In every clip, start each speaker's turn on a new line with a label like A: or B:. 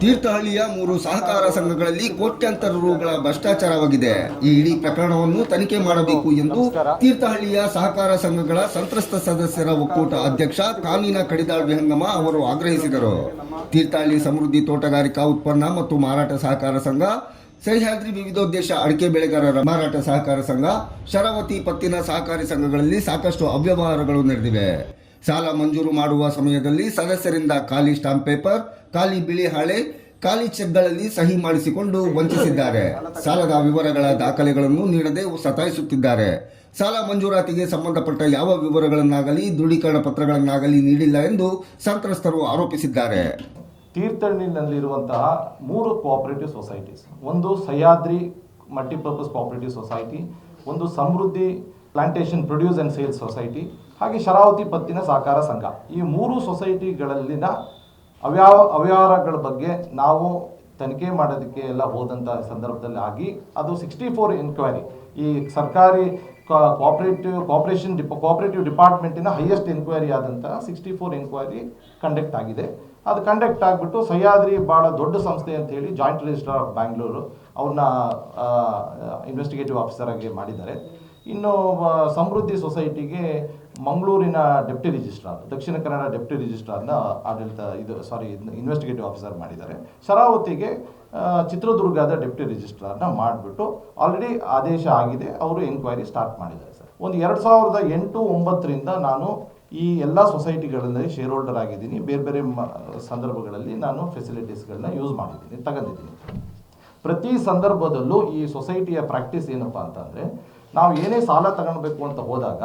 A: ತೀರ್ಥಹಳ್ಳಿಯ 3 ಸಹಕಾರ ಸಂಘಗಳಲ್ಲಿ ಕೋಟ್ಯಾಂತರ ರೂಗಳ ಭ್ರಷ್ಟಾಚಾರವಾಗಿದೆ. ಈ ಇಡೀ ಪ್ರಕರಣವನ್ನು ತನಿಖೆ ಮಾಡಬೇಕು ಎಂದು ತೀರ್ಥಹಳ್ಳಿಯ ಸಹಕಾರ ಸಂಘಗಳ ಸಂತ್ರಸ್ತ ಸದಸ್ಯರ ಒಕ್ಕೂಟ ಅಧ್ಯಕ್ಷ ಕಾಮಿನ ಕಡಿದಾಳ್ ವಿಹಂಗಮ ಅವರು ಆಗ್ರಹಿಸಿದರು. ತೀರ್ಥಹಳ್ಳಿ ಸಮೃದ್ಧಿ ತೋಟಗಾರಿಕಾ ಉತ್ಪನ್ನ ಮತ್ತು ಮಾರಾಟ ಸಹಕಾರ ಸಂಘ, ಸಹ್ಯಾದ್ರಿ ವಿವಿಧೋದ್ದೇಶ ಅಡಿಕೆ ಬೆಳೆಗಾರರ ಮಾರಾಟ ಸಹಕಾರ ಸಂಘ, ಶರಾವತಿ ಪತ್ತಿನ ಸಹಕಾರಿ ಸಂಘಗಳಲ್ಲಿ ಸಾಕಷ್ಟು ಅವ್ಯವಹಾರಗಳು ನಡೆದಿವೆ. ಸಾಲ ಮಂಜೂರು ಮಾಡುವ ಸಮಯದಲ್ಲಿ ಸದಸ್ಯರಿಂದ ಖಾಲಿ ಸ್ಟಾಂಪ್ ಪೇಪರ್, ಖಾಲಿ ಬಿಳಿ ಹಾಳೆ, ಖಾಲಿ ಚೆಕ್ಗಳಲ್ಲಿ ಸಹಿ ಮಾಡಿಸಿಕೊಂಡು ವಂಚಿಸಿದ್ದಾರೆ. ಸಾಲದ ವಿವರಗಳ ದಾಖಲೆಗಳನ್ನು ನೀಡದೆ ಸತಾಯಿಸುತ್ತಿದ್ದಾರೆ. ಸಾಲ ಮಂಜೂರಾತಿಗೆ ಸಂಬಂಧಪಟ್ಟ ಯಾವ ವಿವರಗಳನ್ನಾಗಲಿ ದೃಢೀಕರಣ ಪತ್ರಗಳನ್ನಾಗಲಿ ನೀಡಿಲ್ಲ ಎಂದು ಸಂತ್ರಸ್ತರು ಆರೋಪಿಸಿದ್ದಾರೆ.
B: ತೀರ್ಥಹಳ್ಳಿನಲ್ಲಿರುವಂತಹ 3 ಕೋಆಪರೇಟಿವ್ ಸೊಸೈಟೀಸ್, ಒಂದು ಸಹ್ಯಾದ್ರಿ ಮಲ್ಟಿಪರ್ಪಸ್ ಕೋಆಪರೇಟಿವ್ ಸೊಸೈಟಿ, ಒಂದು Samruddhi plantation produce and sales society, ಹಾಗೆ ಶರಾವತಿ ಪತ್ತಿನ ಸಹಕಾರ ಸಂಘ. ಈ 3 ಸೊಸೈಟಿಗಳಲ್ಲಿನ ಅವ್ಯವಹಾರಗಳ ಬಗ್ಗೆ ನಾವು ತನಿಖೆ ಮಾಡೋದಕ್ಕೆ ಎಲ್ಲ ಹೋದಂಥ ಸಂದರ್ಭದಲ್ಲಿ ಆಗಿ ಅದು 64 ಎನ್ಕ್ವೈರಿ, ಈ ಸರ್ಕಾರಿ ಕೋಆಪರೇಟಿವ್ ಡಿಪಾರ್ಟ್ಮೆಂಟಿನ ಹೈಯೆಸ್ಟ್ ಎನ್ಕ್ವೈರಿ ಆದಂತಹ 64 ಎನ್ಕ್ವೈರಿ ಕಂಡಕ್ಟ್ ಆಗಿದೆ. ಅದು ಕಂಡಕ್ಟ್ ಆಗಿಬಿಟ್ಟು ಸಹ್ಯಾದ್ರಿ ಭಾಳ ದೊಡ್ಡ ಸಂಸ್ಥೆ ಅಂತ ಹೇಳಿ ಜಾಯಿಂಟ್ ರಿಜಿಸ್ಟ್ರಾರ್ ಆಫ್ ಬ್ಯಾಂಗ್ಳೂರು ಅವ್ರನ್ನ ಇನ್ವೆಸ್ಟಿಗೇಟಿವ್ ಆಫೀಸರ್ ಆಗಿ ಮಾಡಿದ್ದಾರೆ. ಇನ್ನು ಸಮೃದ್ಧಿ ಸೊಸೈಟಿಗೆ ಮಂಗಳೂರಿನ deputy registrar, Dakshina Kannada deputy ರಿಜಿಸ್ಟ್ರಾರ್ನ investigative officer ಮಾಡಿದ್ದಾರೆ. ಶರಾವತಿಗೆ ಚಿತ್ರದುರ್ಗದ ಡೆಪ್ಟಿ ರಿಜಿಸ್ಟ್ರಾರ್ನ ಮಾಡಿಬಿಟ್ಟು ಆಲ್ರೆಡಿ ಆದೇಶ ಆಗಿದೆ, ಅವರು ಎನ್ಕ್ವೈರಿ ಸ್ಟಾರ್ಟ್ ಮಾಡಿದ್ದಾರೆ ಸರ್. ಒಂದು 2008-09ರಿಂದ ನಾನು ಈ ಎಲ್ಲ ಸೊಸೈಟಿಗಳಲ್ಲಿ ಶೇರ್ ಹೋಲ್ಡರ್ ಆಗಿದ್ದೀನಿ. ಬೇರೆ ಬೇರೆ ಸಂದರ್ಭಗಳಲ್ಲಿ ನಾನು ಫೆಸಿಲಿಟೀಸ್ಗಳನ್ನ ಯೂಸ್ ಮಾಡಿದ್ದೀನಿ, ತಗೊಂಡಿದ್ದೀನಿ. ಪ್ರತಿ ಸಂದರ್ಭದಲ್ಲೂ ಈ ಸೊಸೈಟಿಯ ಪ್ರಾಕ್ಟೀಸ್ ಏನಪ್ಪ ಅಂತಂದರೆ, ನಾವು ಏನೇ ಸಾಲ ತಗೊಳ್ಬೇಕು ಅಂತ ಹೋದಾಗ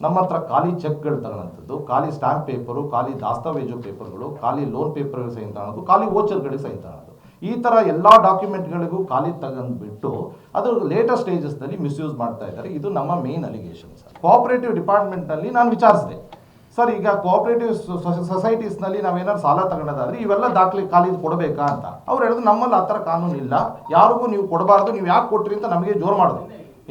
B: ನಮ್ಮ ಹತ್ರ ಖಾಲಿ ಚೆಕ್ಗಳು ತಗೊಳ್ಳೋಂಥದ್ದು, ಖಾಲಿ ಸ್ಟ್ಯಾಂಪ್ ಪೇಪರು, ಖಾಲಿ ದಾಸ್ತಾವೇಜು ಪೇಪರ್ಗಳು, ಖಾಲಿ ಲೋನ್ ಪೇಪರ್ಗಳು ಸೈನ್ ತಗೊಳ್ಳೋದು, ಖಾಲಿ ವೋಚರ್ಗಳಿಗೆ ಸೈನ್ ತಗೊಳ್ಳೋದು, ಈ ಥರ ಎಲ್ಲ ಡಾಕ್ಯುಮೆಂಟ್ಗಳಿಗೂ ಖಾಲಿ ತಗೊಂಡ್ಬಿಟ್ಟು ಅದು ಲೇಟೆಸ್ಟ್ ಸ್ಟೇಜಸ್ನಲ್ಲಿ ಮಿಸ್ಯೂಸ್ ಮಾಡ್ತಾ ಇದ್ದಾರೆ. ಇದು ನಮ್ಮ ಮೇನ್ ಅಲಿಗೇಷನ್ ಸರ್. ಕೋಆಪರೇಟಿವ್ ಡಿಪಾರ್ಟ್ಮೆಂಟ್ನಲ್ಲಿ ನಾನು ವಿಚಾರಿಸಿದೆ, ಸರ್ ಈಗ ಕೋಆಪರೇಟಿವ್ ಸೊಸೈಟೀಸ್ನಲ್ಲಿ ನಾವೇನಾದ್ರು ಸಾಲ ತಗೊಳ್ಳೋದಾದ್ರೆ ಇವೆಲ್ಲ ದಾಖಲೆ ಖಾಲಿ ಕೊಡಬೇಕಾ ಅಂತ. ಅವ್ರು ಹೇಳಿದ್ರು ನಮ್ಮಲ್ಲಿ ಆ ಥರ ಕಾನೂನು ಇಲ್ಲ, ಯಾರಿಗೂ ನೀವು ಕೊಡಬಾರ್ದು, ನೀವು ಯಾಕೆ ಕೊಟ್ರಿ ಅಂತ ನಮಗೆ ಜೋರು ಮಾಡೋದು.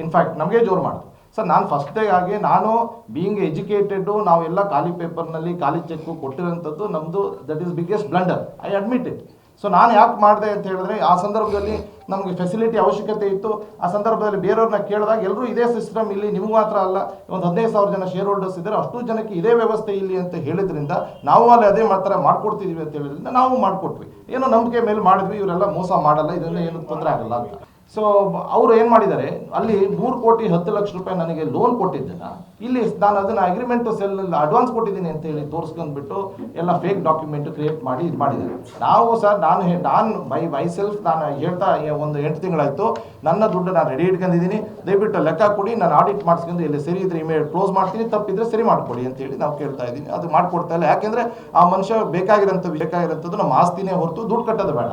B: ಇನ್ಫ್ಯಾಕ್ಟ್ ನಮಗೆ ಜೋರು ಮಾಡೋದು ಸರ್. ನಾನು ಫಸ್ಟೇಗಾಗಿ ನಾನು ಬೀಯಿಂಗ್ ಎಜುಕೇಟೆಡು, ನಾವೆಲ್ಲ ಖಾಲಿ ಪೇಪರ್ನಲ್ಲಿ ಖಾಲಿ ಚೆಕ್ಕು ಕೊಟ್ಟಿರೋಂಥದ್ದು ನಮ್ಮದು that is biggest blunder, I admit it. So ನಾನು ಯಾಕೆ ಮಾಡಿದೆ ಅಂತ ಹೇಳಿದ್ರೆ, ಆ ಸಂದರ್ಭದಲ್ಲಿ ನಮಗೆ ಫೆಸಿಲಿಟಿ ಅವಶ್ಯಕತೆ ಇತ್ತು. ಆ ಸಂದರ್ಭದಲ್ಲಿ ಬೇರೆಯವ್ರನ್ನ ಕೇಳಿದಾಗ ಎಲ್ಲರೂ ಇದೇ ಸಿಸ್ಟಮ್ ಇಲ್ಲಿ, ನಿಮಗೆ ಮಾತ್ರ ಅಲ್ಲ, ಒಂದು 15,000 ಜನ ಶೇರ್ ಹೋಲ್ಡರ್ಸ್ ಇದ್ದಾರೆ, ಅಷ್ಟು ಜನಕ್ಕೆ ಇದೇ ವ್ಯವಸ್ಥೆ ಇಲ್ಲಿ ಅಂತ ಹೇಳಿದ್ರಿಂದ ನಾವು ಅಲ್ಲಿ ಅದೇ ಮಾತ್ರ ಮಾಡ್ಕೊಡ್ತಿದ್ವಿ ಅಂತ ಹೇಳಿದ್ರಿಂದ ನಾವು ಮಾಡಿಕೊಟ್ವಿ. ಏನೋ ನಂಬಿಕೆ ಮೇಲೆ ಮಾಡಿದ್ವಿ, ಇವರೆಲ್ಲ ಮೋಸ ಮಾಡಲ್ಲ, ಇದೆಲ್ಲ ಏನು ತೊಂದರೆ ಆಗಲ್ಲ ಅಂತ. ಸೊ ಅವರು ಏನು ಮಾಡಿದ್ದಾರೆ, ಅಲ್ಲಿ 3,10,00,000 ನನಗೆ ಲೋನ್ ಕೊಟ್ಟಿದ್ದನ್ನು ಇಲ್ಲಿ ನಾನು ಅದನ್ನು ಅಗ್ರಿಮೆಂಟ್ ಸೆಲ್ನಲ್ಲಿ ಅಡ್ವಾನ್ಸ್ ಕೊಟ್ಟಿದ್ದೀನಿ ಅಂತ ಹೇಳಿ ತೋರಿಸ್ಕೊಂಡ್ಬಿಟ್ಟು ಎಲ್ಲ ಫೇಕ್ ಡಾಕ್ಯುಮೆಂಟ್ ಕ್ರಿಯೇಟ್ ಮಾಡಿ ಇದು ಮಾಡಿದ್ದಾರೆ. ನಾವು ಸರ್ ನಾನು ಬೈ ಸೆಲ್ಫ್ ನಾನು ಹೇಳ್ತಾ ಒಂದು 8 ತಿಂಗಳಾಯಿತು, ನನ್ನ ದುಡ್ಡು ನಾನು ರೆಡಿ ಇಟ್ಕೊಂಡಿದ್ದೀನಿ, ದಯವಿಟ್ಟು ಲೆಕ್ಕ ಕೊಡಿ, ನಾನು ಆಡಿಟ್ ಮಾಡಿಸ್ಕೊಂಡು ಇಲ್ಲಿ ಸರಿ ಇದ್ರೆ ಇಮೇಲ್ ಕ್ಲೋಸ್ ಮಾಡ್ತೀನಿ, ತಪ್ಪಿದ್ರೆ ಸರಿ ಮಾಡಿಕೊಡಿ ಅಂತೇಳಿ ನಾವು ಕೇಳ್ತಾ ಇದ್ದೀನಿ. ಅದು ಮಾಡಿಕೊಡ್ತಾ ಇಲ್ಲ, ಯಾಕೆಂದರೆ ಆ ಮನುಷ್ಯ ಬೇಕಾಗಿರೋಂಥದ್ದು ನಮ್ಮ ಆಸ್ತಿನೇ ಹೊರತು ದುಡ್ಡು ಕಟ್ಟೋದು ಬೇಡ.